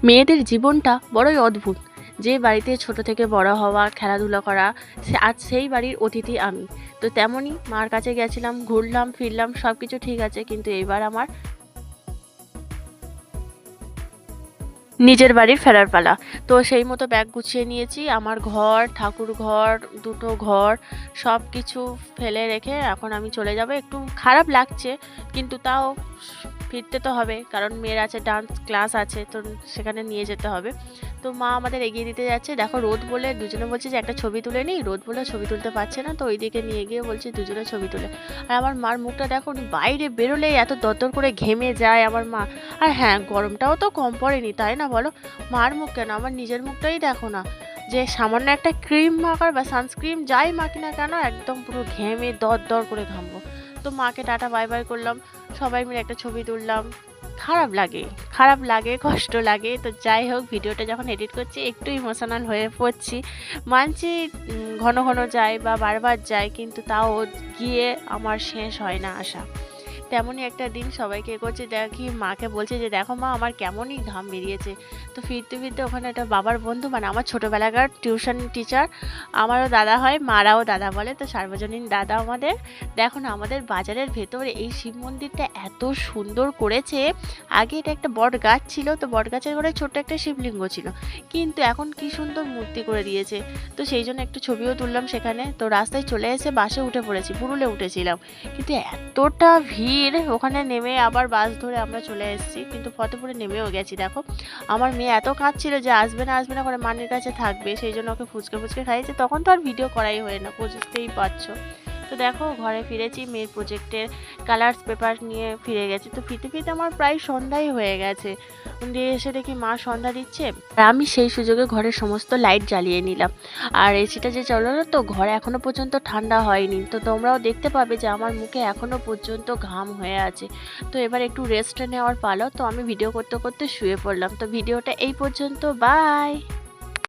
মেয়েদের জীবনটা বড়ই অদ্ভুত। যে বাড়িতে ছোট থেকে বড় হওয়া, খেলাধুলা করা, আজ সেই বাড়ির অতিথি আমি। তো তেমনই মার কাছে গেছিলাম, ঘুরলাম ফিরলাম, সব কিছু ঠিক আছে, কিন্তু এবার আমার নিজের বাড়ির ফেরার পালা। তো সেই মতো ব্যাগ গুছিয়ে নিয়েছি। আমার ঘর, ঠাকুর ঘর, দুটো ঘর সব কিছু ফেলে রেখে এখন আমি চলে যাব। একটু খারাপ লাগছে, কিন্তু তাও ফিরতে তো হবে, কারণ মেয়ের আছে ডান্স ক্লাস আছে, তো সেখানে নিয়ে যেতে হবে। তো মা আমাদের এগিয়ে দিতে যাচ্ছে। দেখো রোদ বলে দুজনে বলছে যে একটা ছবি তুলে নিই, রোদ বলে ছবি তুলতে পারছে না, তো ওইদিকে নিয়ে গিয়ে বলছে দুজনে ছবি তুলে। আর আমার মার মুখটা দেখো, উনি বাইরে বেরোলেই এত দরদর করে ঘেমে যায় আমার মা। আর হ্যাঁ, গরমটাও তো কম পড়েনি, তাই না বলো? মার মুখ কেন, আমার নিজের মুখটাই দেখো না, যে সামান্য একটা ক্রিম মাখার বা সানস্ক্রিন যাই মাখি না কেন, একদম পুরো ঘেমে দর করে ঘামবো। তো মাকে টাটা বাই বাই করলাম, সবাই মিলে একটা ছবি তুললাম। খারাপ লাগে, কষ্ট লাগে। তো যাই হোক, ভিডিওটা যখন এডিট করছি একটু ইমোশনাল হয়ে পড়ছি। মানছি ঘন ঘন যাই বা বারবার যাই, কিন্তু তাও গিয়ে আমার শেষ হয় না আসা। তেমনই একটা দিন সবাইকে করছে দেখি, মাকে বলছে যে দেখো মা, আমার কেমনই ঘাম বেরিয়েছে। তো ফিরতে ফিরতে ওখানে একটা বাবার বন্ধু, মানে আমার ছোটোবেলাকার টিউশন টিচার, আমারও দাদা হয়, মারাও দাদা বলে, তো সার্বজনীন দাদা আমাদের। দেখো না, আমাদের বাজারের ভেতরে এই শিব মন্দিরটা এত সুন্দর করেছে। আগে এটা একটা বট গাছ ছিল, তো বট গাছের গোড়ায় ছোট্ট একটা শিবলিঙ্গ ছিল, কিন্তু এখন কি সুন্দর মূর্তি করে দিয়েছে। তো সেই জন্য একটু ছবিও তুললাম সেখানে। তো রাস্তায় চলে এসে বাসে উঠে পড়েছি, পুরুলে উঠেছিলাম, কিন্তু এতটা ভিড়, ওখানে নেমে আবার বাস ধরে আমরা চলে এসেছি, কিন্তু ফতেপুরে নেমেও গেছি। দেখো আমার মেয়ে এত কাঁদছিল যে আসবে না করে মানির কাছে থাকবে, সেই জন্য ওকে ফুচকে খাইয়েছে। তখন তো আর ভিডিও করাই হয় না, বুঝতেই পারছো। তো দেখো ঘরে ফিরেছি, মেয়ের প্রজেক্টের কালার্স পেপার নিয়ে ফিরে গেছি। তো ফিরতে ফিরতে আমার প্রায় সন্ধ্যাই হয়ে গেছে। দিয়ে এসে দেখি মা সন্ধ্যা দিচ্ছে, আর আমি সেই সুযোগে ঘরের সমস্ত লাইট জ্বালিয়ে নিলাম। আর এসিটা যে চলো না, তো ঘরে এখনো পর্যন্ত ঠান্ডা হয়নি। তো তোমরাও দেখতে পাবে যে আমার মুখে এখনো পর্যন্ত ঘাম হয়ে আছে। তো এবার একটু রেস্ট নেওয়ার পালা। তো আমি ভিডিও করতে করতে শুয়ে পড়লাম। তো ভিডিওটা এই পর্যন্ত, বাই।